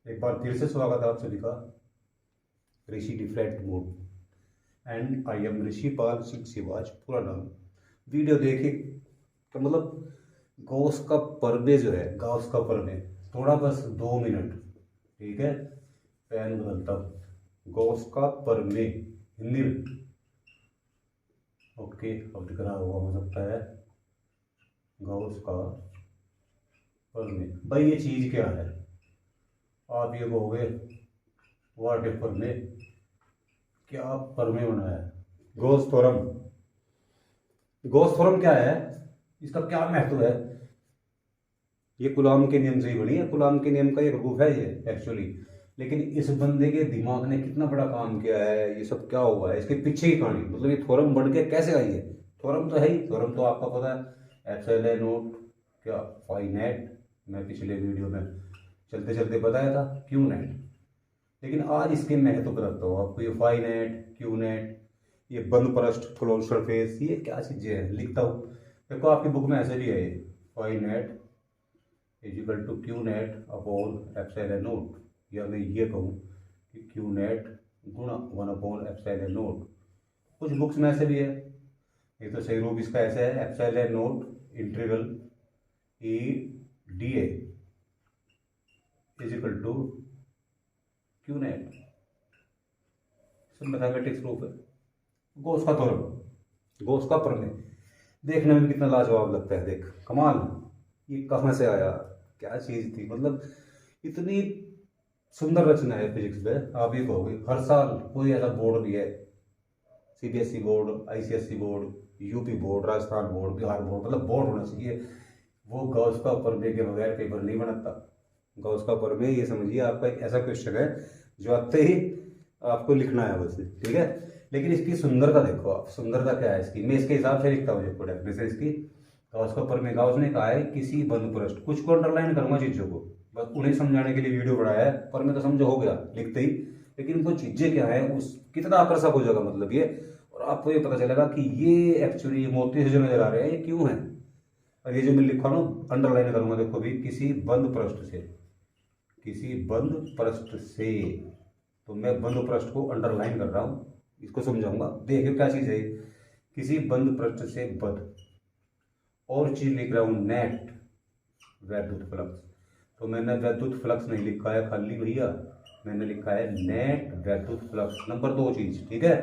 एक बार फिर से स्वागत है आप सभी का Rishi different mood and I am Rishipal Singh Shivaj पूरा नाम। वीडियो देखे तो मतलब गौस का परमे जो है, गौस का परमे थोड़ा बस 2 मिनट, ठीक है। पेन बदलता हूँ। गौस का परमे हिंदी में, ओके। अब दिख रहा हुआ हो सकता है गौस का परमे। भाई ये चीज़ क्या है? आप ये कहोगे वाट ए परमे, क्या परमे बनाया है? गौस थोरम। गौस थोरम क्या है, इसका क्या महत्व है? ये गुलाम के नियम से ही बनी है। गुलाम के नियम का एक रूप है ये एक्चुअली। लेकिन इस बंदे के दिमाग ने कितना बड़ा काम किया है, ये सब क्या हुआ है, इसके पीछे की कहानी, मतलब ये थोरम बन के कैसे आई है? थोरम तो है ही, थोरम तो आपका पता है, एप्सिलॉन नोट क्या फाई नेट। मैं पिछले वीडियो में चलते चलते बताया था क्यू नेट। लेकिन आज इसके महत्व बताता हूँ आपको। ये फाई नेट, क्यू नेट, ये बंद पृष्ठ, क्लोज सरफेस, ये क्या चीज़ें हैं लिखता हूँ। देखो आपकी बुक में ऐसे भी है, ये phi net is equal to Q net upon epsilon naught, या मैं ये कहूँ कि क्यू नेट गुणा 1 अपॉन एप्सिलॉन नोट। कुछ बुक्स में ऐसे भी है। ये तो सही रूप इसका ऐसे है, epsilon naught integral E D A is equal to Q net. सब मैथमेटिक्स रूप है। गौस का थ्योरम, गौस का प्रमेय देखने में कितना लाजवाब लगता है। देख कमाल, ये कहाँ से आया, क्या चीज़ थी, मतलब इतनी सुंदर रचना है फिजिक्स में। आप ये कहोगे हर साल कोई ऐसा बोर्ड भी है, CBSE board, ICSE board, UP board, Rajasthan board, Bihar board, मतलब बोर्ड होना चाहिए, वो गौस का प्रमेय के बगैर पेपर नहीं बनता। गौस का प्रमेय ये समझिए आपका एक ऐसा क्वेश्चन है जो आते ही आपको लिखना है बस, ठीक है। लेकिन इसकी सुंदरता देखो आप, सुंदरता क्या है इसकी, मैं इसके हिसाब से लिखता हूँ जो डेफिनेशन इसकी। गौस का प्रमेय, गौस ने कहा है किसी बंद पृष्ठ, कुछ को अंडरलाइन करूंगा चीजों को, बस उन्हें समझाने के लिए वीडियो बनाया है। प्रमेय तो समझो हो गया लिखते ही, लेकिन वो चीजें क्या है उस कितना आकर्षक हो जाएगा मतलब ये। और आपको ये पता चलेगा कि ये एक्चुअली मोती से जो नजर आ रहे हैं ये क्यों है। और ये जो मैं लिखा ना अंडरलाइन करूंगा, देखो भी किसी बंद पृष्ठ से, किसी बंद पृष्ठ से, तो मैं बंद पृष्ठ को अंडरलाइन कर रहा हूं, इसको समझाऊंगा। देखिए क्या चीज है, किसी बंद पृष्ठ से बद, और चीज लिख रहा हूं नेट वैद्युत फ्लक्स। तो मैंने वैद्युत फ्लक्स नहीं लिखा है खाली भैया, मैंने लिखा है नेट वैद्युत फ्लक्स। नंबर 2 चीज, ठीक है,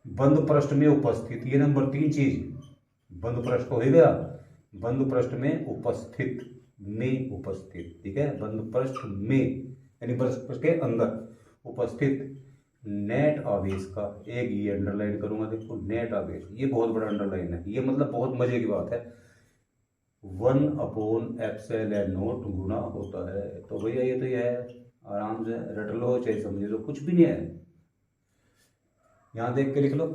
बंद पृष्ठ में उपस्थित, ये नंबर 3 चीज। बंद पृष्ठ को हो गया, बंद पृष्ठ में उपस्थित, में उपस्थित, ठीक है, बंद पृष्ठ में यानी बंद पृष्ठ के अंदर उपस्थित नेट आवेश का, एक ये अंडरलाइन करूंगा, देखो नेट आवेश, ये बहुत बड़ा अंडरलाइन है, ये मतलब बहुत मजे की बात है। 1 अपॉन एप्सिलॉन नोट गुना होता है। तो भैया ये तो ये है, आराम से रट लो, चाहे समझ लो, कुछ भी नहीं है। यहां देख के लिख लो,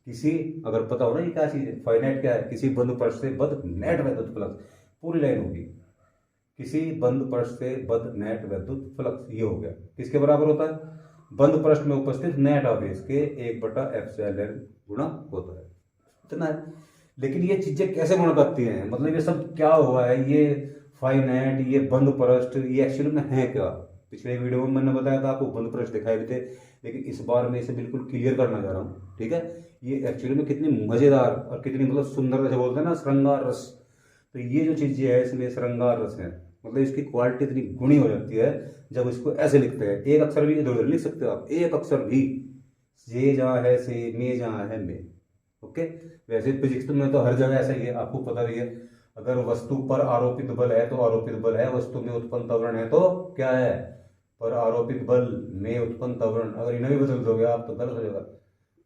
किसी, अगर पता हो ना ये क्या चीज है, फाइनाइट क्या है, किसी बंद पृष्ठ से बद नेट वैद्युत फ्लक्स, पूरी लाइन होगी, किसी बंद पृष्ठ से बद नेट वैद्युत फ्लक्स, ये हो गया। किसके बराबर होता है? बंद पृष्ठ में उपस्थित नेट आवेश के 1/एप्सिलॉन गुणा होता है, इतना है। लेकिन ये चीजें कैसे बन पाती हैं, मतलब ये सब क्या हुआ है, ये फाइनाइट, ये बंद पृष्ठ, ये एक्चुअली में है क्या? पिछले वीडियो में मैंने बताया था आपको, बंद पृष्ठ दिखाए भी थे, लेकिन इस बार मैं इसे बिल्कुल क्लियर करना चाह रहा हूँ, ठीक है। ये एक्चुअली में कितनी मजेदार और कितनी मतलब सुंदर, जैसे बोलते हैं ना श्रृंगार रस, तो ये जो चीजें है इसमें श्रृंगार रस है। मतलब इसकी क्वालिटी इतनी गुणी हो जाती है जब इसको ऐसे लिखते हैं। एक अक्षर भी इधर उधर लिख सकते हो आप, एक अक्षर भी, ये जहाँ है से, मे जहाँ है मे, ओके। वैसे फिजिक्स में तो हर जगह ऐसा ही है, आपको पता भी है। अगर वस्तु पर आरोपित बल है तो आरोपित बल है, वस्तु में उत्पन्न त्वरण है तो क्या है, पर आरोपित बल में उत्पन्न त्वरण। अगर इन्हें भी बदल दोगे आप तो गलत हो जाएगा,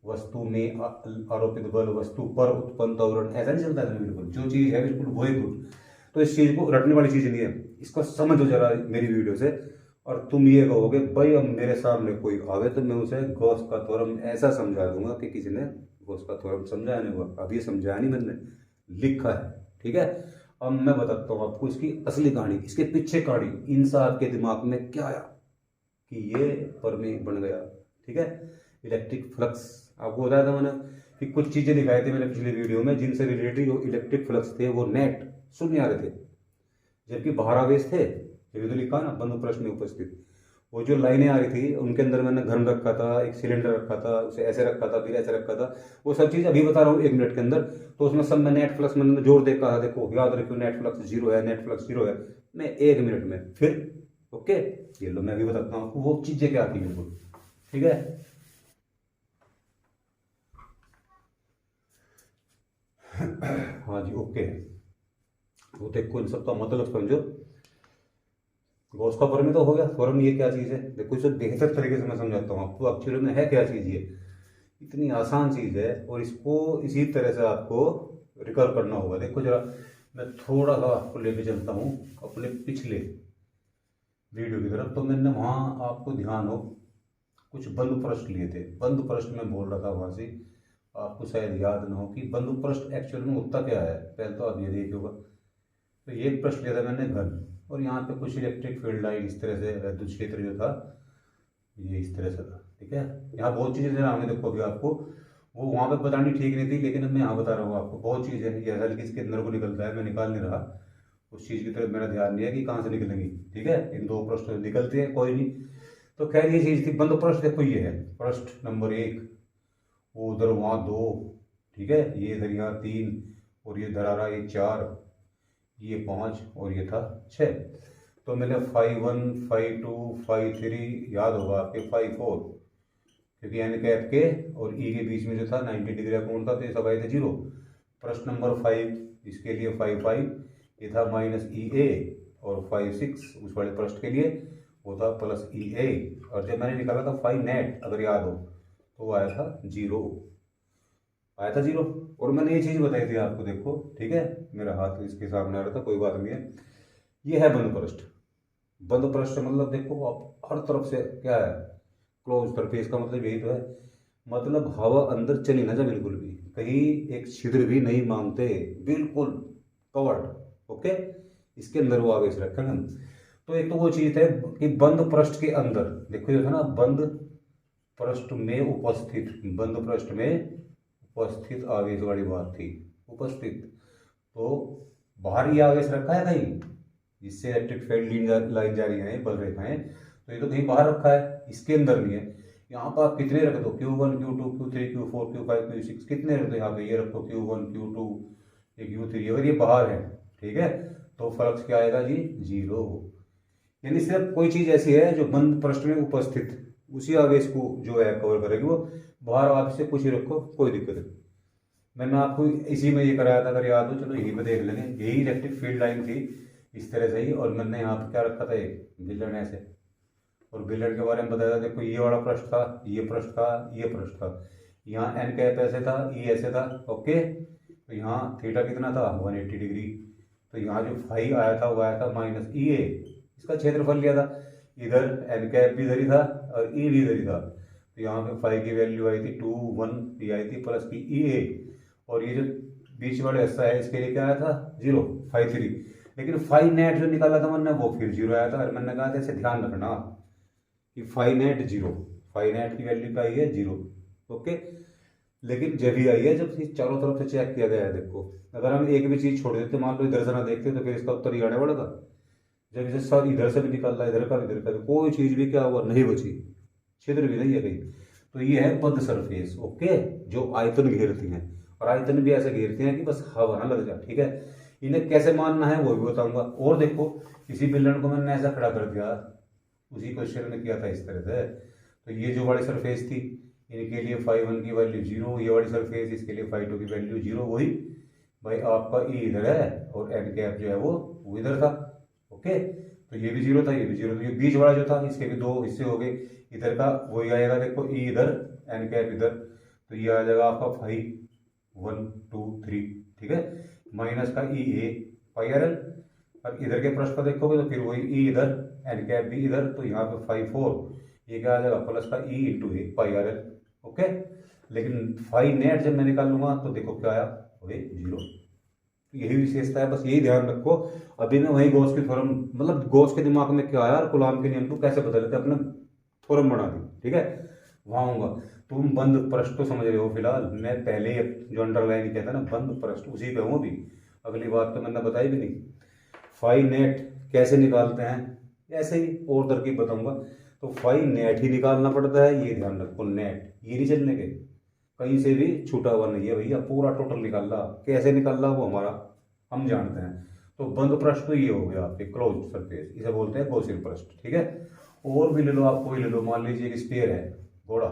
वस्तु में आरोपित बल, वस्तु पर उत्पन्न त्वरण, ऐसा नहीं चलता है बिल्कुल। जो चीज है बिल्कुल वही गुड। तो इस चीज को रटने वाली चीज नहीं है, इसको समझो जरा मेरी वीडियो से। और तुम ये कहोगे भाई अब मेरे सामने कोई आवे तो मैं उसे गॉस का थ्योरम ऐसा समझा दूंगा कि किसी ने गॉस का थ्योरम समझाया नहीं हुआ। अभी समझाया नहीं, मैंने लिखा है, ठीक है। अब मैं बताता हूँ आपको इसकी असली कहानी, इसके पीछे कहानी, इन साहब के दिमाग में क्या आया कि ये प्रमेय बन गया, ठीक है। इलेक्ट्रिक फ्लक्स आपको बताया था मैंने कि कुछ चीजें दिखाई थी मैंने पिछले वीडियो में जिनसे रिलेटेड जो इलेक्ट्रिक फ्लक्स थे वो नेट शून्य आ रहे थे, जबकि बाहर आवेश थे, ये तो लिखा ना बंद पृष्ठ में उपस्थित। वो जो लाइनें आ रही थी उनके अंदर मैंने घन रखा था, एक सिलेंडर रखा था, उसे ऐसे रखा था, फिर ऐसे रखा था, वो सब चीज़ अभी बता रहा हूँ 1 मिनट के अंदर। तो उसमें सब मैं नेट फ्लक्स मैंने जोड़ देखा है, देखो याद रखो नेट फ्लक्स जीरो है, नेट फ्लक्स जीरो है, मैं 1 मिनट में फिर ओके। ये लो मैं अभी बताता हूँ आपको वो चीज़ें क्या थी बिल्कुल, ठीक है। हाँ जी ओके। वो देखो इन सब का मतलब समझो। गॉस का फॉर्म तो हो गया, फॉर्म ये क्या चीज़ है देखो, इसे बेहतर तरीके से मैं समझाता हूँ आपको एक्चुअली में है क्या चीज़ ये। इतनी आसान चीज़ है और इसको इसी तरह से आपको रिकवर करना होगा। देखो जरा मैं थोड़ा सा आपको लेके चलता हूँ अपने पिछले वीडियो की तरफ। तो मैंने वहाँ आपको ध्यान हो कुछ बंद पृष्ठ लिए थे, बंद पृष्ठ में बोल रहा था वहाँ से, आपको शायद याद ना हो कि बंद पृष्ठ एक्चुअल में होता क्या है। पहले तो आप ये देखिए होगा, तो ये पृष्ठ लिया था मैंने घन, और यहाँ पे कुछ इलेक्ट्रिक फील्ड लाइन इस तरह से विद्युत क्षेत्र जो था ये इस तरह से था, ठीक है। यहाँ बहुत चीज़ें जरा हमने देखो अभी आपको वो वहाँ पे बतानी ठीक नहीं थी, लेकिन अब मैं यहाँ बता रहा हूँ आपको बहुत चीज़ें हैं। ये हल्की इसके अंदर को निकलता है, मैं निकाल नहीं रहा, उस चीज़ की तरफ मेरा ध्यान नहीं है कि कहाँ से निकलेंगी, ठीक है। इन दो पृष्ठ निकलते हैं कोई नहीं। तो खैर ये चीज़ थी बंद पृष्ठ। देखो ये है पृष्ठ नंबर 1, वो उधर वहाँ 2, ठीक है, ये इधर यहाँ 3, और ये इधर आ रहा ये 4, ये 5, और ये था 6। तो मैंने 5 1 5 2 5 3 याद होगा आपके 5 4, क्योंकि एन कैप के और ई के बीच में जो था 90 डिग्री का कोण था, तो ये सब आए थे 0। प्रश्न नंबर 5 इसके लिए 5 5 ये था माइनस ई ए, और 5 6 उस वाले पृष्ठ के लिए वो था प्लस ई ए। और जब मैंने निकाला था 5 नेट अगर याद हो तो वो आया था 0, आया था 0। और मैंने ये चीज़ बताई थी आपको, देखो ठीक है, मेरा हाथ इसके सामने आ रहा था, कोई बात नहीं है। ये है बंद पृष्ठ। बंद पृष्ठ मतलब देखो आप हर तरफ से क्या है, क्लोज सरफेस का मतलब यही तो है, मतलब हवा अंदर चली ना जाए बिल्कुल भी, कहीं एक छिद्र भी नहीं मांगते, बिल्कुल कवर्ड ओके। इसके अंदर वो आवेश रखें हम। तो एक तो वो चीज है कि बंद पृष्ठ के अंदर देखो जो था ना, बंद पृष्ठ में उपस्थित, बंद पृष्ठ में उपस्थित आवेश वाली बात थी, उपस्थित। तो बाहरी आवेश रखा है कहीं जिससे इलेक्ट्रिक फील्ड लाइन जा रही है, बल रेखाएं, तो ये तो कहीं बाहर रखा है, इसके अंदर नहीं है। यहाँ पर आप कितने रख दो Q1 Q2 Q3 Q4 Q5 Q6 कितने रख दो यहाँ पे, ये रखो Q1 Q2 ये Q3, अगर ये बाहर है ठीक है, तो फ्लक्स क्या आएगा जी 0। यानी सिर्फ कोई चीज ऐसी है जो बंद पृष्ठ में उपस्थित उसी आवेश को जो है कवर करेगी, वो बाहर आप से कुछ ही रखो कोई दिक्कत नहीं। मैंने आपको इसी में ये कराया था अगर याद हो, चलो यही पे देख लेंगे, यही इलेक्ट्रिक फील्ड लाइन थी इस तरह से ही। और मैंने यहाँ पे क्या रखा था, एक बिल्डर ऐसे, और बिल्डर के बारे में बताया था, देखो ये वाला पृष्ठ था, ये पृष्ठ था, ये पृष्ठ था, यहाँ एन कैप ऐसे था, ई ऐसे था ओके। तो यहाँ थीटा कितना था 180 डिग्री। तो यहाँ जो फाई आया था वो आया था माइनस ई ए, इसका क्षेत्रफल लिया था, इधर एन कैप भी इधर ही था और ई भी इधर ही था। तो यहाँ पे फाई की वैल्यू आई थी 2 1 ये आई थी प्लस की ई ए, और ये जो बीच वाले हिस्सा है इसके लिए क्या आया था 0 5 3। लेकिन 5 नेट जो निकाला था मैंने वो फिर 0 आया था, और मैंने कहा था इसे ध्यान रखना कि 5 नेट 0, 5 नेट की वैल्यू क्या आई है 0 ओके। लेकिन जब ही आई है जब चारों तरफ से चेक किया गया है। देखो अगर हम एक भी चीज छोड़ देते, मान लो इधर से ना देखते, तो फिर इसका उत्तर ही आने वाला था। जब इसे सर इधर से भी निकल रहा है, इधर का भी, कोई चीज भी क्या हुआ नहीं बची, छिद्र भी नहीं है कहीं। तो ये है बंद सरफेस ओके, जो आयतन घेरती हैं, और आयतन भी ऐसे घेरती हैं कि बस हवा ना लग जाए, ठीक है। इन्हें कैसे मानना है वो भी बताऊंगा। और देखो इसी बिल्डर को मैंने ऐसा खड़ा कर दिया, उसी क्वेश्चन में किया था इस तरह से। तो ये जो वाली सरफेस थी इनके लिए 5 1 की वैल्यू 0, ये वाली सरफेस इसके लिए 5 2 की वैल्यू 0, वही भाई आपका ई इधर है और एन कैप जो है वो इधर था ओके। तो ये भी 0 था, ये भी 0, तो ये बीच वाला जो था इसके भी 2 हिस्से हो गए, इधर का वही आएगा, देखो ई इधर एन कैप इधर, तो ये आ जाएगा आपका 5 1 2 3 ठीक है, माइनस का ई ए पाई आर एल। और इधर के पृष्ठ पर देखोगे तो फिर वही ई इधर एन कैप भी इधर, तो यहाँ पे 5 4 ये क्या आ जाएगा प्लस का ई इंटू ए पाई आर एल ओके। लेकिन 5 नेट जब मैं निकाल लूंगा तो देखो क्या आया वही 0। यही विशेषता है, बस यही ध्यान रखो। अभी मैं वही गॉस की थ्योरम, मतलब गॉस के दिमाग में क्या आया और कूलॉम के नियम को कैसे बदल देते अपने थ्योरम बना दी, ठीक है, वहां आऊंगा। तुम बंद पृष्ठ तो समझ रहे हो फिलहाल, मैं पहले जो अंडरलाइन किया था ना बंद पृष्ठ उसी पे हूँ अभी, अगली बात तो मैंने बताई भी नहीं। 5 नेट कैसे निकालते हैं ऐसे ही और तरकीब बताऊंगा। तो फाई नेट ही निकालना पड़ता है, ये ध्यान रखो, नेट ये नहीं चलने के, कहीं से भी छूटा हुआ नहीं है भैया, पूरा टोटल निकाल रहा। कैसे निकाल रहा वो हमारा हम जानते हैं। तो बंद पृष्ठ तो ये हो गया आपके क्लोज सरफेस, इसे बोलते हैं गॉसियन पृष्ठ, ठीक है। और भी ले लो, आप कोई ले लो, मान लीजिए एक स्फीयर है, घोड़ा,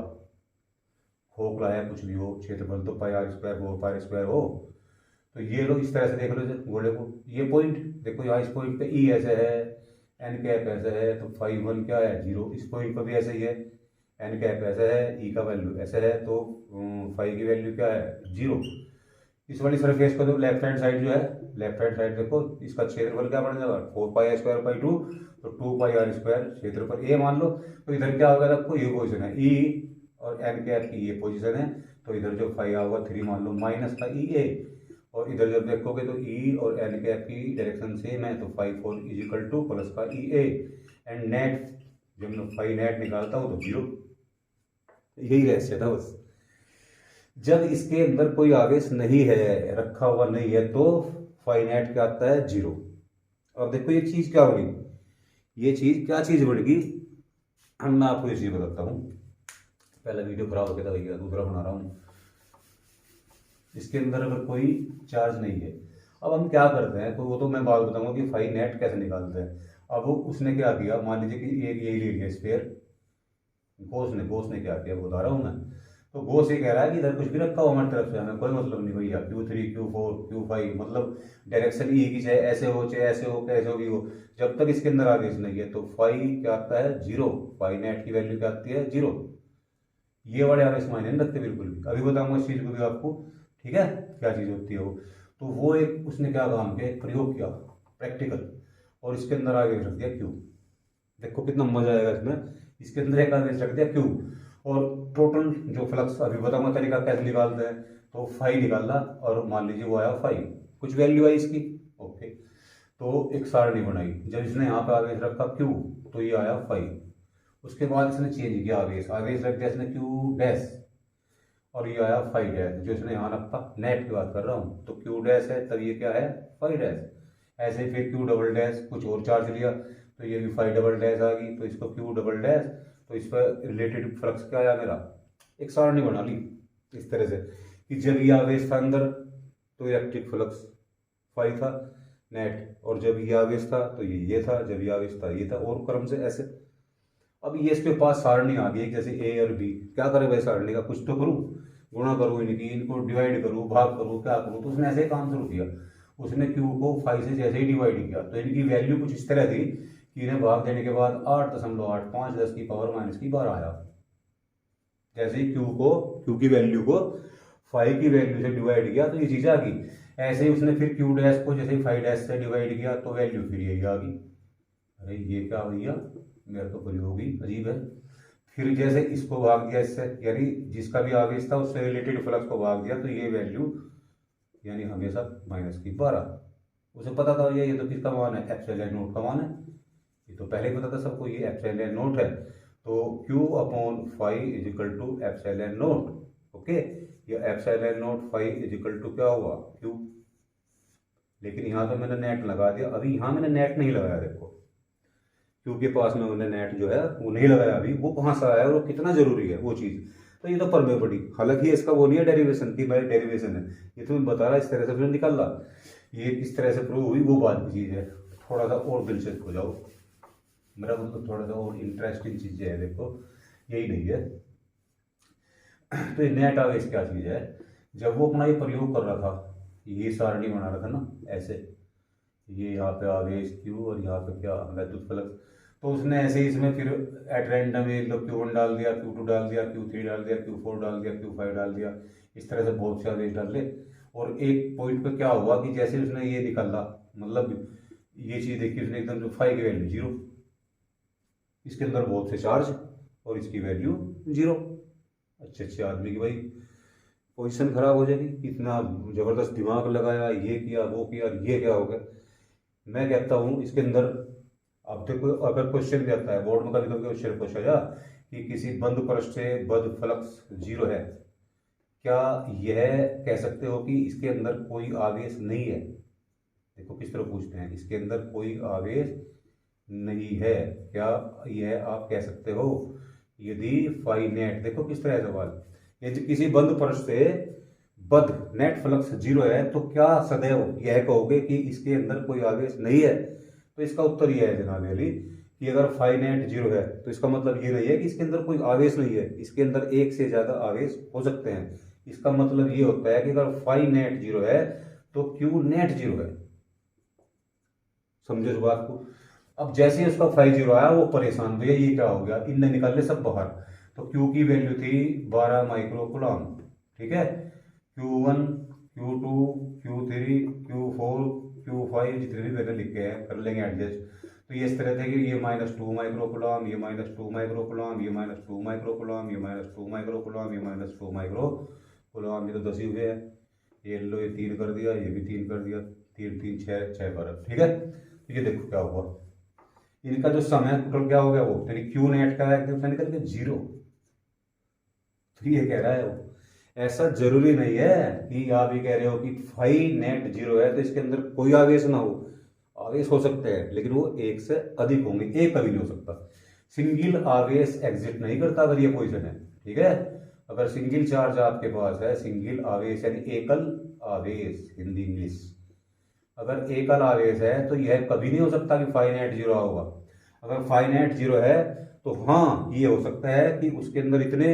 खोखला है, कुछ भी हो, क्षेत्रफल तो पाई आर स्क्वायर हो, पाई स्क्वायर हो, तो ये लो इस तरह से देख लो घोड़े को। ये पॉइंट देखो, यहाँ इस पॉइंट पे ई ऐसे है, एन कैप ऐसे है, तो फाइव वन क्या है 0, इस पॉइंट पर भी ऐसे ही है, एन कैप ऐसे है, ई का वैल्यू ऐसे है, तो फाइव की वैल्यू क्या है 0। इस वाली सरफेस को तो लेफ्ट हैंड साइड जो है, लेफ्ट हैंड साइड देखो, इसका क्षेत्रफल क्या बन जाएगा 4 पाई स्क्वायर बाई 2, तो 2 पाई आर स्क्वायर, क्षेत्रफल ए मान लो। तो इधर क्या होगा आपको, ये पोजिशन है ई, और एन कैप की ये पोजिशन है, तो इधर जो फाइव होगा 3 मान लो, माइनस का ई ए, और इधर जब देखोगे तो ई और एन कैप की डायरेक्शन सेम है, तो 5 4 इज इक्वल टू प्लस का ई ए, एंड नेट जब मैं फाइव नेट निकालता हूँ तो 0। यही रहस्य था बस। जब इसके अंदर कोई आवेश नहीं है, रखा हुआ नहीं है, तो फाइव नेट क्या आता है 0। अब देखो ये चीज क्या होगी, ये चीज क्या चीज बढ़ेगी, मैं आपको ये चीज बताता हूँ। पहला वीडियो खराब हो गया था भैया, दूसरा बना रहा हूँ। इसके अंदर अगर कोई चार्ज नहीं है, अब हम क्या करते हैं, तो वो तो मैं बात बताऊंगा कि फाइव नेट कैसे निकालते हैं। अब उसने क्या किया, मान लीजिए कि एक यही ले लिया स्फीयर, गोस ने क्या किया वो बता रहा हूँ मैं। तो गोस ये कह रहा है कि इधर कुछ भी रखा हो हमारी तरफ से, हमें कोई मतलब नहीं भैया, Q3 Q4 Q5, मतलब डायरेक्शन ही की, चाहे ऐसे हो चाहे ऐसे हो, कैसे भी हो, जब तक इसके अंदर आवेश नहीं है, तो फाइव क्या आता है 0, फाइव नेट की वैल्यू क्या आती है 0। ये वाले आवेश मायने नहीं रखते बिल्कुल भी, अभी बताऊंगा इस चीज को भी आपको, ठीक है, क्या चीज होती है वो। तो वो एक उसने क्या काम किया, प्रयोग किया प्रैक्टिकल, और इसके अंदर आवेश रख दिया Q। देखो कितना मजा आएगा इसमें, इसके अंदर एक आवेश रख दिया Q, और टोटल जो फ्लक्स अभी बताऊंगा तरीका कैसे निकालते हैं। तो फाइव निकाला, और मान लीजिए वो आया 5, कुछ वैल्यू आई इसकी, ओके, तो एक सारणी बनाई, जब इसने यहाँ पे आवेश रखा Q, तो ये आया 5। उसके बाद इसने चेंज किया आवेश, आवेश रख दिया इसने Q डैश, और ये आया 5 डैश, जो इसने यहाँ रखा, नेट की बात कर रहा हूँ, तो Q डैश है, तब ये क्या है 5 डैश। ऐसे ही फिर Q डबल डैश, कुछ और चार्ज लिया, तो ये भी 5 डबल डैश आ गई, तो इसको Q डबल डैश, तो इस पर रिलेटेड फ्लक्स क्या आया मेरा, एक सारणी बना ली इस तरह से, कि जब ये आवेश था अंदर तो इलेक्ट्रिक फ्लक्स 5 था नेट, और जब ये आवेश था तो ये था, जब ये आवेश था ये था, और क्रम से ऐसे। अब ये इसके पास सारणी आ गई, जैसे ए और बी, क्या करे भाई सारणी का, कुछ तो करूँ, गुणा करूँ इनकी, इनको डिवाइड करूँ, भाग करूँ, क्या करूँ, तो उसने ऐसे ही काम शुरू किया। उसने Q को 5 से जैसे ही डिवाइड किया, तो इनकी वैल्यू कुछ इस तरह थी कि इन्हें भाग देने के बाद 8.8, 5 10 की पावर माइनस की 12 आया। जैसे ही Q की वैल्यू को 5 की वैल्यू से डिवाइड किया, तो ये चीज आ गई। ऐसे ही उसने फिर Q डैश को जैसे ही 5 डैश से डिवाइड किया, तो वैल्यू फिर यही आ गई। अरे ये क्या भैया, मेरा तो प्रयोग ही अजीब है। फिर जैसे इसको भाग दिया इससे, यानी जिसका भी आवेश था उससे रिलेटेड फ्लक्स को भाग दिया, तो ये वैल्यू यानी हमेशा माइनस की 12। उसे पता था ये तो किसका मान है, एप्सिलॉन नोट का मान है, ये तो पहले ही पता था सबको, ये एप्सिलॉन नोट है। तो Q upon 5 is equal to epsilon naught, okay, ये epsilon naught 5 is equal to क्या हुआ Q। लेकिन यहाँ तो मैंने नेट लगा दिया, अभी यहाँ मैंने नेट नहीं लगाया, देखो Q के पास में मैंने नेट जो है वो नहीं लगाया अभी, वो कहाँ से आया और वो कितना जरूरी है वो चीज़, तो ये तो पर में पड़ी। हालांकि इसका वो नहीं है डेरिवेशन की, भाई डेरिवेशन है, ये तुम्हें बता रहा है इस तरह से तुमने निकाल ला, ये किस तरह से प्रूव हुई वो बात की चीज़ है। थोड़ा सा और दिलचस्प हो जाओ, मेरा मतलब थोड़ा सा और इंटरेस्टिंग चीज़ें है, देखो यही नहीं है। तो ये नेट आवेश क्या चीज़ है, जब वो अपना ये प्रयोग कर रहा था, ये सारणी बना रहा था ना ऐसे, ये यहाँ पे आवेश Q और यहाँ पे क्या वैद्युत फ्लक्स, तो उसने ऐसे ही इसमें फिर एट रैंडम एक Q1 डाल दिया, Q2 डाल दिया, Q3 डाल दिया, Q4 डाल दिया, Q5 डाल दिया, इस तरह से बहुत से आवेश डाल ले। और एक पॉइंट पे क्या हुआ कि जैसे उसने ये निकाला, मतलब ये चीज़ देखी उसने एकदम, जो 5 की वैल्यू 0, इसके अंदर बहुत से चार्ज और इसकी वैल्यू 0। अच्छे आदमी की भाई पोजीशन खराब हो जाएगी, इतना जबरदस्त दिमाग लगाया, ये किया वो किया, ये क्या हो गया। मैं कहता हूँ इसके अंदर, अब देखो अगर क्वेश्चन भी आता है बोर्ड में, कभी कभी क्वेश्चन पूछा जा कि किसी बंद पृष्ठ से बंद फ्लक्स 0 है, क्या यह कह सकते हो कि इसके अंदर कोई आवेश नहीं है। देखो किस तरह पूछते हैं, इसके अंदर कोई आवेश नहीं है। क्या यह आप कह सकते हो? यदि फाई नेट, देखो किस तरह है सवाल, यदि किसी बंद पृष्ठ से बद नेट फ्लक्स जीरो है तो क्या सदैव यह कहोगे कि इसके अंदर कोई आवेश नहीं है? तो इसका उत्तर यह है जनाब अली कि अगर फाई नेट जीरो है तो इसका मतलब ये नहीं है कि इसके अंदर कोई आवेश नहीं है, इसके अंदर एक से ज्यादा आवेश हो सकते हैं। इसका मतलब ये होता है कि अगर फाई नेट जीरो है तो क्यू नेट जीरो है। समझे इस बात को? अब जैसे ही उसका फाई जीरो आया वो परेशान, भैया ये क्या हो गया, इनने निकाल ले सब बाहर। तो क्यू की वैल्यू थी 12 माइक्रो कूलम, ठीक है। Q1, Q2, Q3, Q4, Q5 जितने भी वैल्यू लिखे हैं कर लेंगे एडजस्ट। तो ये इस तरह थे कि ये -2 माइक्रो कूलम, ये -2 माइक्रो कूलम, ये -2 माइक्रो कूलम, ये -2 माइक्रो कूलम, ये -2 माइक्रो कूलम। ये तो 10 ही हुए हैं। ये लो, ये 3 कर दिया, ये भी 3 कर दिया, 3 3 6 6 फर्क, ठीक है। तो ये देखो क्या हुआ, इनका जो सम है टोटल क्या हो गया, वो यानी क्यू नेट का एकदम से निकल के 0। तो ये कह रहा है वो, ऐसा जरूरी नहीं है कि आप ये कह रहे हो कि फाई नेट 0 है तो इसके अंदर कोई आवेश ना हो। आवेश हो सकते हैं लेकिन वो एक से अधिक होंगे, एक कभी नहीं हो सकता। सिंगल आवेश एग्जिट नहीं करता अगर ये पोजीशन है, ठीक है। अगर सिंगल चार्ज आपके पास है, सिंगल आवेश यानी एकल आवेश, हिंदी इंग्लिश, अगर एकल आवेश है तो यह कभी नहीं हो सकता कि फाई नेट 0 होगा। अगर फाई नेट 0 है तो हाँ ये हो सकता है कि उसके अंदर इतने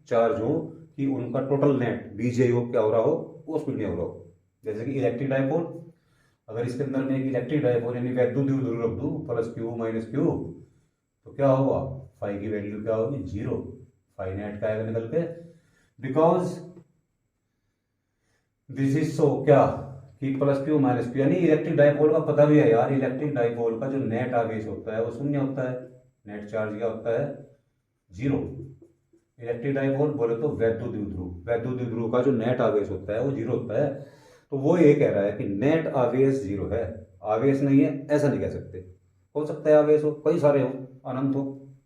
चार्ज हो कि उनका टोटल नेट बीजे हो क्या हो रहा हो, वो स्पीड में हो रहा हो। जैसे कि इलेक्ट्रिक डायपोल, अगर इसके अंदर में एक इलेक्ट्रिक डायपोल यानी वैद्युत द्विध्रुव रख दूं प्लस क्यू माइनस क्यू, तो क्या होगा, फाई की वैल्यू क्या होगी, 0। फाई नेट का आएगा निकल के, बिकॉज दिस इज सो क्या कि प्लस क्यू माइनस क्यू, यानी इलेक्ट्रिक डायपोल का पता भी है यार, इलेक्ट्रिक डायपोल का जो नेट आवेश होता है वो शून्य होता है, नेट चार्ज क्या होता है, 0। इलेक्ट्रिक डायपोल बोले तो वैद्युत द्विध्रुव, वैद्युत द्विध्रुव का जो नेट आवेश होता है वो 0 होता है। तो वो ये कह रहा है कि नेट आवेश 0 है, आवेश नहीं है ऐसा नहीं कह सकते। हो सकता है आवेश हो, कई सारे हो, अनंत हो,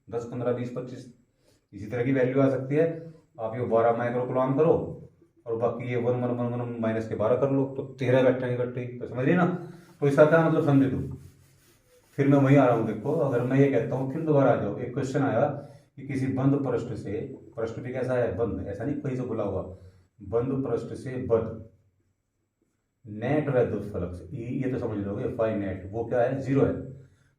10 15 20 25 इसी तरह की वैल्यू आ सकती है। आप ये 12 माइक्रो कूलम करो और बाकी ये 1 1 1 1 माइनस के 12 कर लो तो 13 बैठेंगे इकट्ठे, तो समझ रही ना। तो इसका क्या मतलब समझे तुम। फिर मैं वहीं आ रहा हूँ, देखो अगर मैं ये कहता हूँ, फिर दोबारा आ जाओ, एक क्वेश्चन आया कि किसी बंद पृष्ठ से, पृष्ठ भी कैसा है, बंद, ऐसा नहीं कहीं से खुला हुआ, बंद पृष्ठ से बंद नेट वैद्युत फ्लक्स, ये तो समझ लोगे, फाई नेट वो क्या है, 0 है।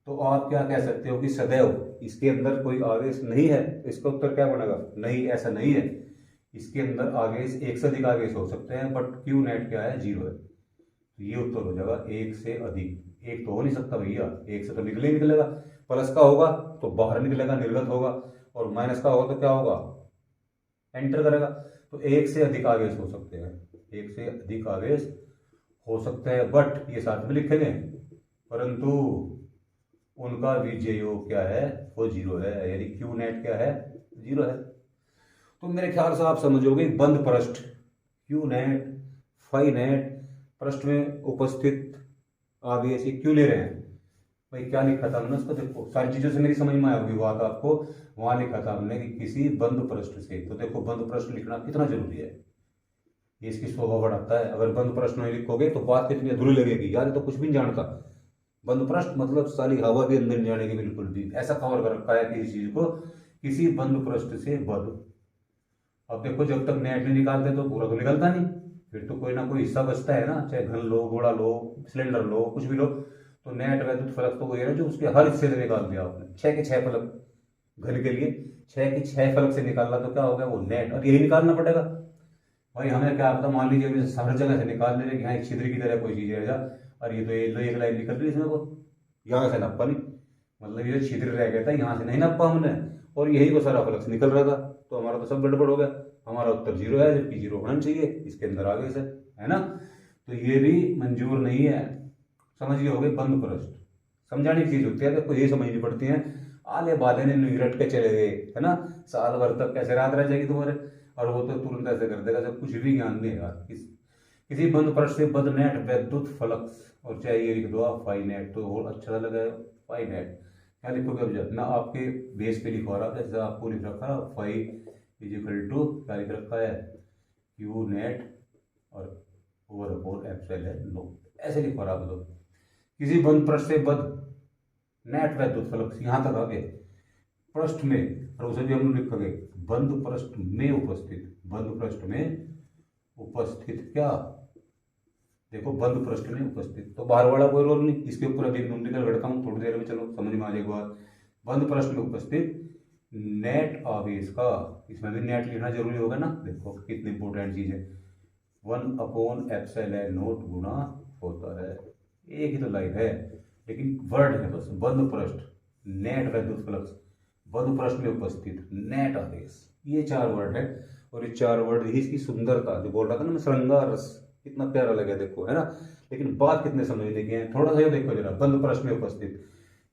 तो आप क्या कह सकते हो कि सदैव इसके अंदर कोई आवेश नहीं है, तो इसका उत्तर क्या बनेगा, नहीं, ऐसा नहीं है। इसके अंदर आवेश, एक से अधिक आवेश हो सकते हैं बट क्यू नेट क्या है, 0 है। तो ये उत्तर हो जाएगा एक से अधिक। एक तो हो नहीं सकता भैया, एक से तो निकले ही निकलेगा, प्लस का होगा तो बाहर निकलेगा, निर्गत होगा, और माइनस का होगा तो क्या होगा, एंटर करेगा। तो एक से अधिक आवेश हो सकते हैं, एक से अधिक आवेश हो सकते हैं, बट ये साथ में लिखेंगे, परंतु उनका विजय योग क्या है, वो 0 है, यानी क्यू नेट क्या है, 0 है। तो मेरे ख्याल से आप समझोगे बंद पृष्ठ, क्यू नेट, फाई नेट, पृष्ठ में उपस्थित आवेश ये क्यों ले रहे हैं। भाई क्या लिखा था हमने उसको, देखो सारी चीजों से मेरी समझ में आया होगी बात आपको। वहां लिखा था हमने कि किसी बंद पृष्ठ से, तो देखो बंद पृष्ठ लिखना कितना जरूरी है, ये इसकी शोभा बढ़ाता है। अगर बंद पृष्ठ नहीं लिखोगे तो बात कितनी अधूरी लगेगी, यार ये तो कुछ भी नहीं जानता। बंद पृष्ठ मतलब साली हवा भी अंदर नहीं जानेगी बिल्कुल भी, ऐसा कवर कर रखा है किसी चीज को, किसी बंद पृष्ठ से बंद। अब देखो जब तक नेट नहीं निकालते तो पूरा तो निकलता नहीं, फिर तो कोई ना कोई हिस्सा बचता है ना, चाहे घन लो, घोड़ा लो, सिलेंडर लो, कुछ भी लो। तो नेट वैद्युत फलक तो वही है जो उसके हर हिस्से से निकाल दिया आपने, 6 के 6 फलक घन के लिए, 6 के 6 फलक से निकालना, तो क्या हो गया वो नेट, और यही निकालना पड़ेगा। भाई हमें क्या पता, मान लीजिए हर जगह से निकाल दे रहे कि हाँ एक छिद्र की तरह कोई चीज है जा, और ये तो एक लाइन निकल रही है इसमें को, यहाँ से नप्पा नहीं, मतलब ये छिद्र रह गया था यहाँ से नहीं नप्पा हमने, और यही को सारा फ्लक्स निकल रहा था, तो हमारा तो सब गड़बड़ हो गया। हमारा उत्तर 0 है, जबकि 0 होना चाहिए, इसके अंदर आवेश है ना। तो ये भी मंजूर नहीं है। समझिए हो गए बंद पृष्ठ, समझाने की चीज होती है, तो ये समझनी पड़ती है। आले बाले ने रट के चले गए है ना, साल भर तक कैसे रात रह जाएगी तुम्हारे, और वो तो तुरंत ऐसे कर देगा जब कुछ भी ज्ञान नहीं यार। किसी बंद पृष्ठ से बंद नेट वैद्युत फ्लक्स, और चाहे ये लिख दो आप फाई नेट, तो और अच्छा लगा, फाई नेट क्या लिखोगे अब, जब ना आपके बेस पे लिखवा रहा था, जैसे आपको लिख रखा है फाई इज इक्वल टू क्या लिख रखा है, क्यू नेट और ओवर फोर एप्सिलॉन नो, ऐसे लिखवा रहा था। तो किसी बंद पृष्ठ से बंद नेट वैद्युत फ्लक्स यहाँ तक आ गए पृष्ठ में, और उसे भी हम लिखेंगे बंद पृष्ठ में उपस्थित, बंद पृष्ठ में उपस्थित क्या, देखो बंद पृष्ठ में उपस्थित, तो बाहर वाला कोई रोल नहीं, इसके ऊपर अभी न्यूमेरिकल घड़ता हूँ थोड़ी देर में, चलो समझ में आ जाएगा बात। बंद पृष्ठ में उपस्थित नेट आवेश का, इसमें भी नेट लिखना जरूरी होगा ना, देखो कितनी इंपॉर्टेंट चीज है, 1/ε0 गुना होता है, एक ही तो लाइन है लेकिन वर्ड है बस, बंद पृष्ठ नेट वैद्युत फ्लक्स, बंद पृष्ठ में उपस्थित नेट आवेश, ये 4 वर्ड है, और ये 4 वर्ड ही इसकी सुंदरता, जो बोल रहा था ना मैं, श्रृंगार रस, कितना प्यारा लगे देखो, है ना। लेकिन बात कितने समझने की है, थोड़ा सा ये देखो जरा, बंद पृष्ठ में उपस्थित,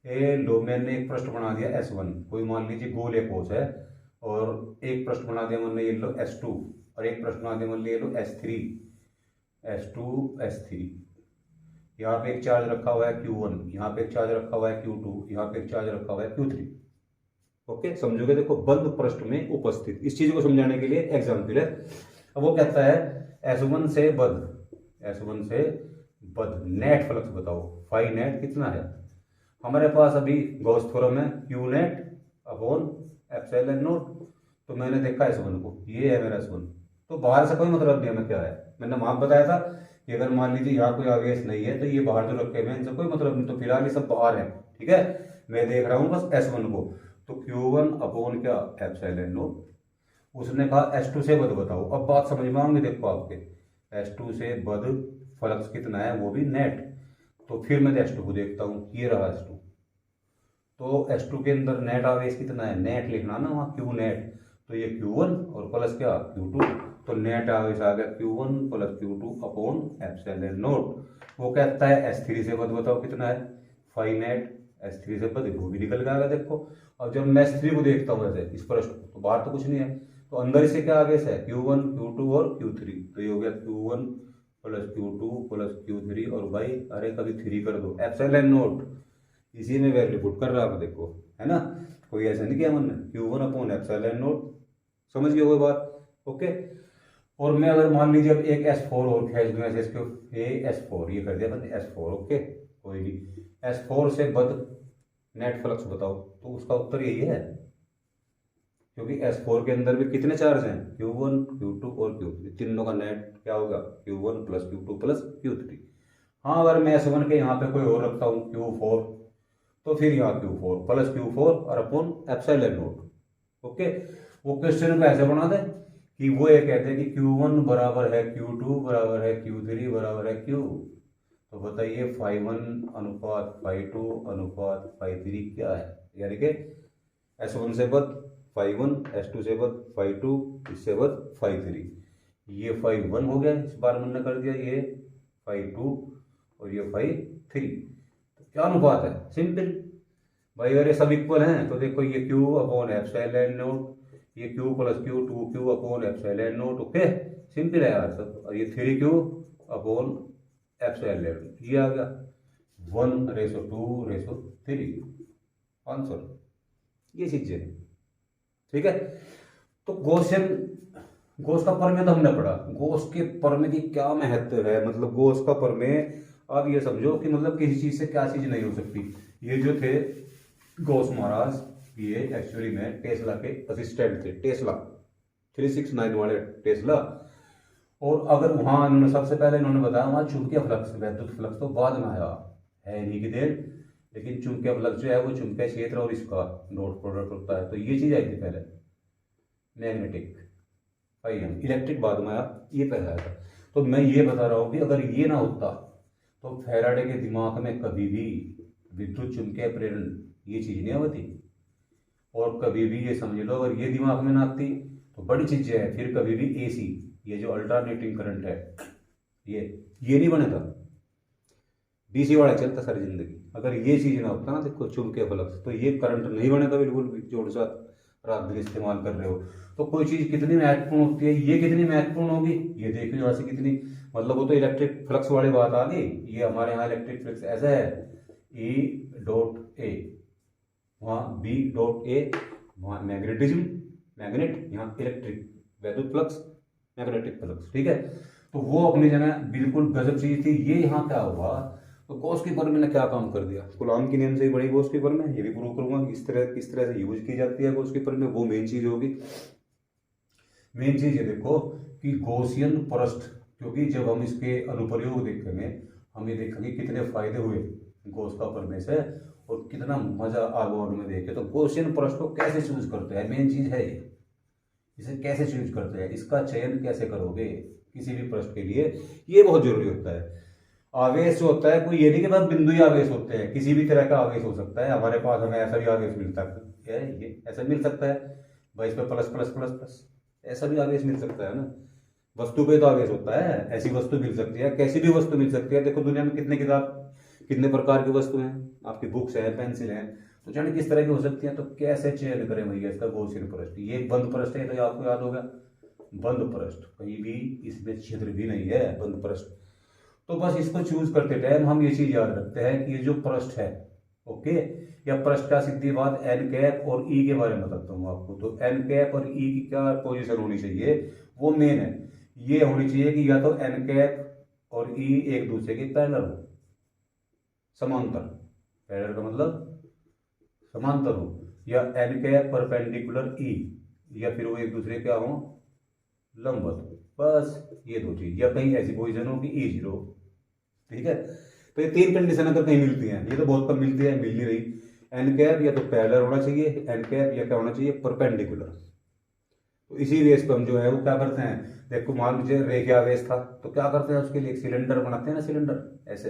ए लो मैंने एक पृष्ठ बना दिया S1, कोई मान लीजिए गोल एक कोश है, और एक पृष्ठ बना दिया मैंने ये लो S2, और एक पृष्ठ बना दिया मैंने ये लो S3, S3, यहाँ पे एक चार्ज रखा हुआ है Q1, यहाँ पे एक चार्ज रखा हुआ है Q2, यहाँ पे एक चार्ज रखा हुआ है Q3। ओके, समझोगे, देखो बंद पृष्ठ में उपस्थित, इस चीज को समझाने के लिए एग्जाम्पल है। अब वो कहता है S1 से बद नेट फ्लक्स बताओ, फाई नेट कितना है, हमारे पास अभी गॉस थ्योरम है Q नेट अपॉन ε0, तो मैंने देखा S1 को, ये है मेरा S1, तो बाहर से कोई मतलब नहीं हमें क्या है, मैंने वहां बताया था कि अगर मान लीजिए यहाँ कोई आवेश नहीं है तो ये बाहर जो रखे हुए हैं इनसे कोई मतलब नहीं, तो फिलहाल ये सब बाहर है, ठीक है, मैं देख रहा हूँ बस S1 को, तो Q1 अपॉन क्या ε0, उसने कहा S2 से बद बताओ, अब बात समझ में आऊंगी, देखो आपके S2 से बद फ्लक्स कितना है, वो भी नेट, तो फिर मैं S2 को देखता हूँ, ये रहा S2, तो S2 के अंदर नेट आवेश कितना है, नेट लिखना ना वहाँ Q नेट, तो ये Q1 और प्लस क्या Q2, तो नेट आवेश आ गया Q1 प्लस Q2 अपॉन ε0। वो कहता है S3 से बद बताओ कितना है, फाई नेट, S3 से बद वो भी निकल गया, देखो। अब जब मैं S3 को देखता हूँ ऐसे इस पृष्ठ को, तो बाहर तो कुछ नहीं है, तो अंदर से क्या आवेश है Q1 Q2 और Q3, तो ये हो गया Q1 plus Q2 plus Q3, और भाई अरे कभी 3 कर दो, ε0 इसी में वैल्यू पुट कर रहा है, देखो है ना, कोई ऐसा नहीं किया हमने, Q1 अपॉन ε0, समझ गए वो बात, ओके। और मैं अगर मान लीजिए अब एक S4 और खींच दूं ऐसे, इसको ये S4 ये कर दिया मैंने S4, ओके, कोई नहीं, S4 से बद नेट फ्लक्स बताओ, तो उसका उत्तर यही है, क्योंकि S4 के अंदर भी कितने चार्ज हैं, Q1 Q2 और Q3, तीनों का नेट क्या होगा Q1 plus Q2 plus Q3। हाँ, अगर मैं S1 के यहाँ पे कोई और रखता हूँ Q4, तो फिर यहाँ Q4 प्लस Q4 और अपॉन ε0, ओके। वो क्वेश्चन को ऐसे बना दे कि वो ये कहते हैं कि Q1 बराबर है Q2 बराबर है Q3 बराबर है Q, तो बताइए φ1 अनुपात φ2 अनुपात φ3 क्या है, यानी कि S1 से बद φ1, S2 से बद φ2, इससे बद φ3, ये φ1 हो गया, इस बार मैंने कर दिया ये φ2 और ये φ3, तो क्या अनुपात है, सिंपल भाई, अरे सब इक्वल हैं, तो देखो ये Q अपॉन ε0, ये Q plus Q upon ε0, okay, simple है यार सब, और ये 3Q अपॉन ε0, ये आ गया 1:2:3 आंसर, ये चीजें, ठीक है। तो गॉस का प्रमेय तो हमने पढ़ा, गॉस के प्रमेय की क्या महत्व है, मतलब गॉस का प्रमेय, अब ये समझो कि मतलब किसी चीज से क्या चीज नहीं हो सकती। ये जो थे गॉस महाराज, ये एक्चुअली में टेस्ला के असिस्टेंट थे, टेस्ला 369 वाले टेस्ला, और अगर वहां इन्होंने सबसे पहले इन्होंने बताया वहां चुंबकीय फ्लक्स, वैद्युत फ्लक्स तो बाद में आया है नहीं की देर, लेकिन चुंबकीय फ्लक्स जो है वो चुंबकीय क्षेत्र और इसका डॉट प्रोडक्ट होता है, तो ये चीज आई थी पहले, मैग्नेटिक, इलेक्ट्रिक बाद में आया, ये पहले आया था। तो मैं ये बता रहा हूँ कि अगर ये ना होता तो फैराडे के दिमाग में कभी भी विद्युत चुंबकीय प्रेरण ये चीज नहीं होती, और कभी भी ये समझ लो अगर ये दिमाग में ना आती तो बड़ी चीजें है, फिर कभी भी एसी, ये जो अल्टरनेटिंग करंट है ये नहीं बनेगा, डीसी वाला चलता सारी जिंदगी, अगर ये चीज ना होता ना, देखो चुंबकीय फ्लक्स, तो ये करंट नहीं बनेगा बिल्कुल भी, जो साथ रात दिन इस्तेमाल कर रहे हो। तो कोई चीज कितनी महत्वपूर्ण होती है, ये कितनी महत्वपूर्ण होगी, ये देखो यहाँ से कितनी, मतलब वो तो इलेक्ट्रिक फ्लक्स वाली बात आ गई, ये हमारे यहाँ इलेक्ट्रिक फ्लक्स ऐसा है E.A, वहाँ B.A, वहाँ मैग्नेटिज्म मैग्नेट, यहाँ इलेक्ट्रिक वैद्युत फ्लक्स मैग्नेटिक फ्लक्स, ठीक है। तो वो अपनी जगह बिल्कुल गजब चीज थी। ये यहाँ क्या हुआ, तो गॉस की प्रमेय ने क्या काम कर दिया, कूलॉम की नियम से ही बड़ी गॉस की प्रमेय, ये भी प्रूव करूंगा किस तरह से यूज की जाती है गॉस की प्रमेय, वो मेन चीज होगी। मेन चीज ये देखो कि गॉसियन पृष्ठ, क्योंकि जब हम इसके अनुप्रयोग देखेंगे हम ये देखेंगे कितने फायदे हुए गॉस का प्रमेय से और कितना मजा आगे में देखे। तो गॉसियन पृष्ठ को कैसे चूज करते हैं, मेन चीज है ये, इसे कैसे चूज करते हैं, इसका चयन कैसे करोगे किसी भी पृष्ठ के लिए, ये बहुत जरूरी होता है। आवेश जो होता है कोई ये नहीं कि बस बिंदु ही आवेश होते हैं, किसी भी तरह का आवेश हो सकता है हमारे पास, हमें ऐसा भी आवेश मिलता है, ये ऐसा मिल सकता है भाई, इस पर प्लस प्लस प्लस प्लस ऐसा भी आवेश मिल सकता है ना। वस्तु पे तो आवेश होता है, ऐसी वस्तु मिल सकती है, कैसी भी वस्तु मिल सकती है। देखो दुनिया में कितने किताब, कितने प्रकार की वस्तु हैं, आपकी बुक्स है, पेंसिल है, तो जाने किस तरह की हो सकती है। तो कैसे चयन करें भैया इसका गॉसियन पृष्ठ, ये बंद पृष्ठ है तो आपको याद होगा बंद पृष्ठ, कहीं भी इसमें छिद्र भी नहीं है, बंद पृष्ठ। तो बस इसको चूज करते टाइम हम ये चीज याद रखते हैं कि ये जो पृष्ठ है, ओके, या पृष्ठ का सीधी बात एन कैप और ई के बारे में बताता हूँ आपको। तो एन कैप और ई की क्या पोजीशन होनी चाहिए, वो मेन है, ये होनी चाहिए कि या तो एन कैप और ई एक दूसरे के पैरेलल हो, समांतर, पैरेलल का मतलब समांतर हो, या एन कैप परपेंडिकुलर ई, या फिर वो एक दूसरे क्या हो, लंबवत, बस ये दो चीज, या कहीं ऐसी पोजीशन हो कि ई जीरो, ठीक है। तो ये तीन कंडीशन अगर कहीं मिलती हैं, ये तो बहुत कम मिलती है, मिल नहीं रही। एन कैप या तो पैरेलल होना चाहिए, एन कैप या क्या होना चाहिए, परपेंडिकुलर। तो इसी बेस पर हम जो है वो क्या करते हैं, देखो मान लीजिए रेखीय आवेश था तो क्या करते हैं उसके लिए सिलेंडर बनाते हैं ना, सिलेंडर ऐसे।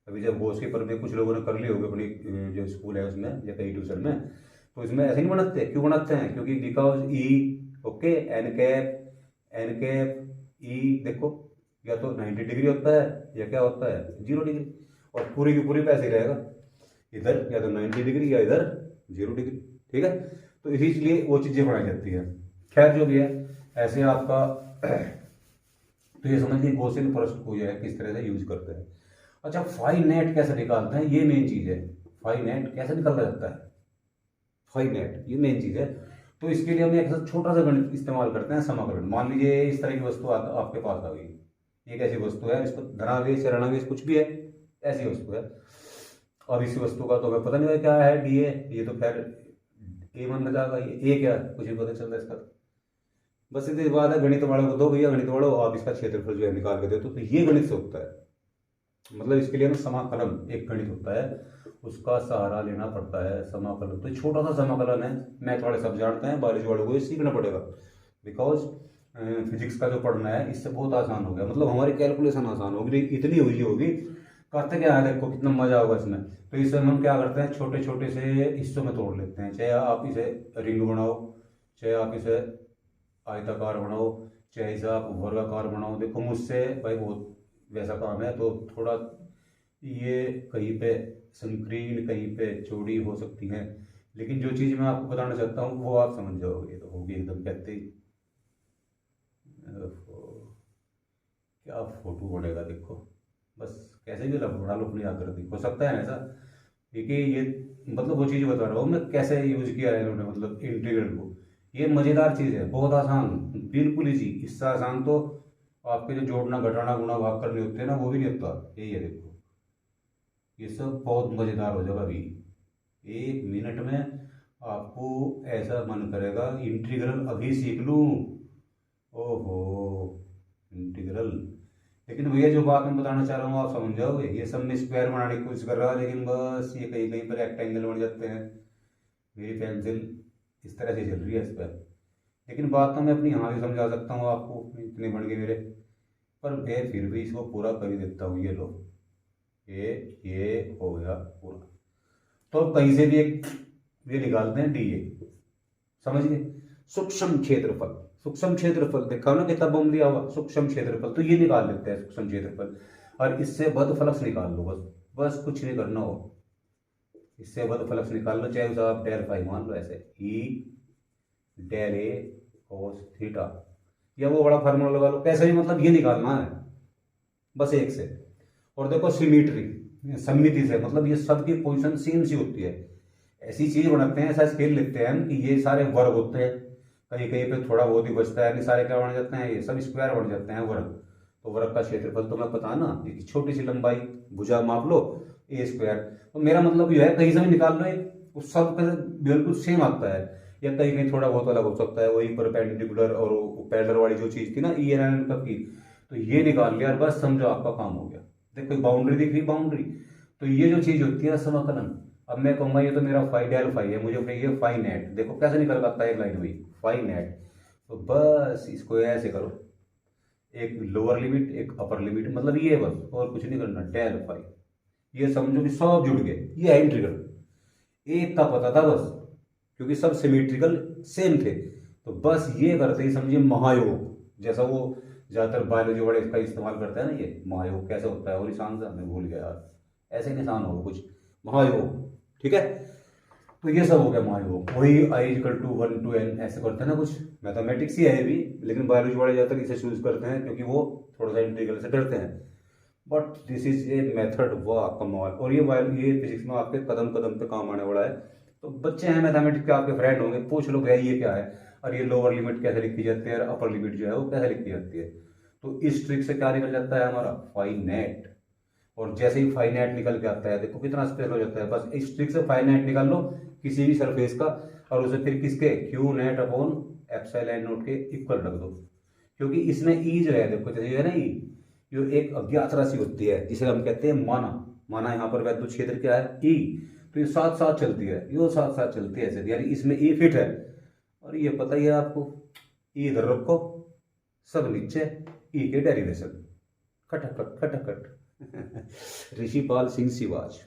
अभी जब गॉस की प्रमेय कुछ लोगों ने कर ली होगी अपनी जो स्कूल है उसमें या कहीं ट्यूशन में, तो इसमें ऐसे नहीं बनाते, क्यों बनाते हैं, क्योंकि because e, okay, n cap e देखो या तो 90 डिग्री होता है या क्या होता है 0 डिग्री, और पूरी की पूरी पैसे रहेगा इधर या तो 90 डिग्री या इधर 0 डिग्री, ठीक है। तो इसीलिए वो चीजें बनाई जाती है। खैर जो भी है ऐसे आपका तो ये समझिए गॉसियन पृष्ठ को जो है किस तरह से यूज करते हैं। अच्छा फाई नेट कैसे निकालते हैं, ये मेन चीज है, फाई नेट कैसे निकाला जाता है, फाई नेट ये मेन चीज है। तो इसके लिए हम एक छोटा सा गणित इस्तेमाल करते हैं, समाकलन। मान लीजिए इस तरह की वस्तु आपके पास आ गई, एक ऐसी वस्तु है, इसको धनावेश या ऋणावेश कुछ भी है, ऐसी वस्तु है। अब इस वस्तु का तो हमें पता नहीं है क्या है, डी ए, ये तो खैर ए मान जाएगा, ये ए क्या कुछ भी पता चल रहा है इसका। बस इतनी बात है, गणित वालों को दो भैया, गणित वालों आप इसका क्षेत्रफल जो है निकाल के दे तो ये गणित से होता है। मतलब इसके लिए ना समाकलन एक गणित होता है, उसका सहारा लेना पड़ता है, समाकलन। तो छोटा सा समाकलन है, मैथ वाले सब जानते हैं, बायोलॉजी वालों को ये सीखना पड़ेगा, बिकॉज फिजिक्स का जो पढ़ना है इससे बहुत आसान हो गया, मतलब हमारी कैलकुलेशन आसान होगी, इतनी हुई होगी। करते क्या है देखो कितना मजा होगा इसमें। तो इसमें हम क्या करते हैं, छोटे छोटे से हिस्सों में तोड़ लेते हैं, चाहे आप इसे रिंग बनाओ, चाहे आप इसे आयताकार बनाओ, चाहे इसे आप वर्गाकार बनाओ। देखो मुझसे भाई बहुत वैसा काम है, तो थोड़ा ये कहीं पे संकीर्ण कहीं पे चौड़ी हो सकती है, लेकिन जो चीज़ मैं आपको बताना चाहता हूँ वो आप समझ जाओगे, तो होगी एकदम कहते ही। क्या फोटो बनेगा देखो, बस कैसे भी बना लो अपनी आकृति, हो सकता है ना ऐसा, क्योंकि ये मतलब वो चीज़ बता रहा हूँ मैं कैसे यूज किया है इन्होंने, मतलब इंटीग्रल को। ये मज़ेदार चीज़ है, बहुत आसान, बिल्कुल इजी, इससे आसान तो आपके जो जोड़ना घटाना गुणा भाग करने होते हैं ना वो भी नहीं होता। यही है देखो, ये सब बहुत मज़ेदार हो जाएगा अभी 1 मिनट में, आपको ऐसा मन करेगा इंटीग्रल अभी सीख लूँ। ओहो इंटीग्रल, लेकिन भैया जो बात मैं बताना चाह रहा हूँ आप समझ जाओगे। ये सब में स्क्वायर बनाने की कोशिश कर रहा है, लेकिन बस ये कहीं कहीं पर रेक्टेंगल बन जाते हैं। मेरी पेंसिल इस तरह से चल रही है इस पर, लेकिन बात तो मैं अपनी यहाँ भी समझा सकता हूँ आपको, इतने बन गए मेरे, पर मैं फिर भी इसको पूरा कर ही देता हूँ। ये लो, ये हो गया पूरा। तो कहीं से भी एक ये निकालते हैं डी ए, समझ गए। सूक्ष्म क्षेत्रफल, सूक्ष्म क्षेत्रफल देखा ना कितना बम दिया हुआ, सूक्ष्म क्षेत्रफल, तो ये निकाल लेते हैं सूक्ष्म क्षेत्रफल। और इससे बदफलक्स निकाल लो, बस बस कुछ नहीं करना हो, इससे बदफलक्स निकाल लो, चाहे उसे आप डेल फाई मान लो ऐसे, E del A cos theta, या वो बड़ा फार्मूला लगा लो, कैसे भी, मतलब ये निकालना है बस एक से। और देखो सिमिट्री, सममिति से, मतलब ये सबकी पोजीशन सेम सी होती है। ऐसी चीज बनाते हैं, ऐसा स्केल लेते हैं हम कि ये सारे वर्ग होते हैं, कहीं कहीं पे थोड़ा बहुत ही बचता है, नहीं सारे क्या बन जाते हैं, ये सब स्क्वायर बन जाते हैं वर्ग। तो वृत्त का क्षेत्रफल तो मैं पता ना, एक छोटी सी लंबाई, भुजा माप लो, ए स्क्वायर। तो मेरा मतलब ये है कहीं से भी निकाल लो एक, उस सब का बिल्कुल सेम आता है, या कहीं कहीं थोड़ा बहुत अलग हो सकता है, वही परपेंडिकुलर और पैरेलल वाली जो चीज थी ना ई एन एन कब की, तो ये निकाल लिया और बस समझो आपका काम हो गया। देखो बाउंड्री दिख रही, बाउंड्री, तो ये जो चीज होती है समाकलन। अब मैं कहूंगा ये तो मेरा फाई डेल फाई है, मुझे ये फाई नेट, देखो कैसे निकल पाता है एक लाइन हुई फाई नेट। तो बस इसको ऐसे करो, एक लोअर लिमिट एक अपर लिमिट, मतलब ये बस, और कुछ नहीं करना, डेल फाई। ये समझो कि सब जुड़ गए, ये है इंटीग्रल। एक का पता था बस, क्योंकि सब सिमेट्रिकल सेम थे, तो बस ये करते ही समझिए महायोग, जैसा वो ज्यादातर बायोलॉजी वाले इसका इस्तेमाल करते हैं ना, ये महायोग कैसे होता है, और निशान से मैं भूल गया यार, ऐसे निशान होगा कुछ, महायोग, ठीक है। तो ये सब हो गया महायोग, वही I equal to 1 to n ऐसे करते हैं ना, कुछ मैथमेटिक्स ही है भी, लेकिन बायोलॉजी वाले ज्यादातर इसे चूज करते हैं क्योंकि वो थोड़ा सा इंटीग्रल से डरते हैं। But this is a method, वाह कमाल। और ये फिजिक्स में आपके कदम कदम पे काम आने वाला है। तो बच्चे हैं मैथमेटिक्स के, आपके फ्रेंड होंगे, पूछ लो भैया ये क्या है, और ये लोअर लिमिट कैसे लिखी जाती है, और अपर लिमिट जो है वो कैसे लिखी जाती है। तो इस ट्रिक से क्या निकल जाता है हमारा फाइनेट। और जैसे ही फाइनाइट निकल के आता है, देखो कितना स्पेस हो जाता है, बस इस ट्रिक से फाइनाइट निकाल लो किसी भी सरफेस का, और उसे फिर किसके Q net upon epsilon not के इक्वल रख दो। क्योंकि इसमें ई जो है, देखो जैसे है ना ई, जो एक अज्ञात राशि होती है जिसे हम कहते हैं माना, माना यहाँ पर वैद्युत क्षेत्र क्या है ई, तो ये साथ साथ चलती है, ये साथ साथ चलती है ऐसे, यानी इसमें ई फिट है। और ये पता ही है आपको, ई इधर रखो, सब नीचे, ई के डेरिवेशन, खटखट खटखट। ऋषिपाल सिंह सिवाच।